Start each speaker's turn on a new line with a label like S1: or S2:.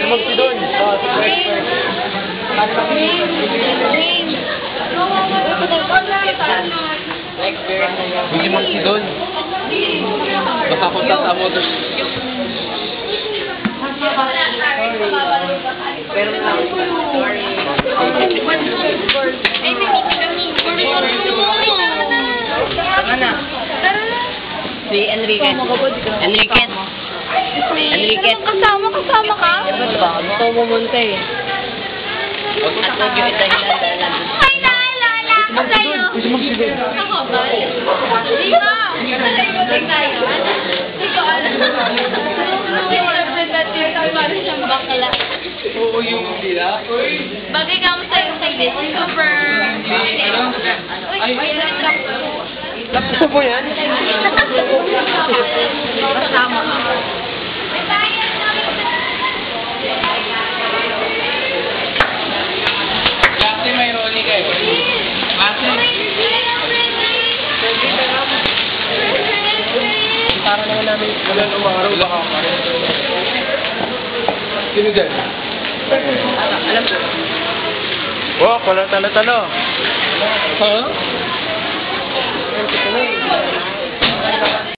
S1: Lumag si Don. Super expert. Lumag si Don. Makapunta sa motor. Pero sorry. Tara na.
S2: Si Enriquez. Enriquez. Enriquez.
S3: Kasama ka?
S2: Ba't ba? Gusto ko pumunta eh. At huwag yung itahilan dahil nandun.
S3: Ay, naalala ko sa'yo. Ako ba? Di ba? Nalagay tayo. Hindi ko alam. May representative kami para siyang bakla.
S1: Oo, yung sila.
S3: Bagay ka mo sa'yo kay Liz. Super. Uy,
S1: Lapso po yan?
S3: kasama ka.
S1: Kasi may rolling kayo. Kasi. Para naman namin wala umaraw baka pa rin. Sino dyan?
S2: Alam ko.
S1: Oh, pala talo-talo. Ha?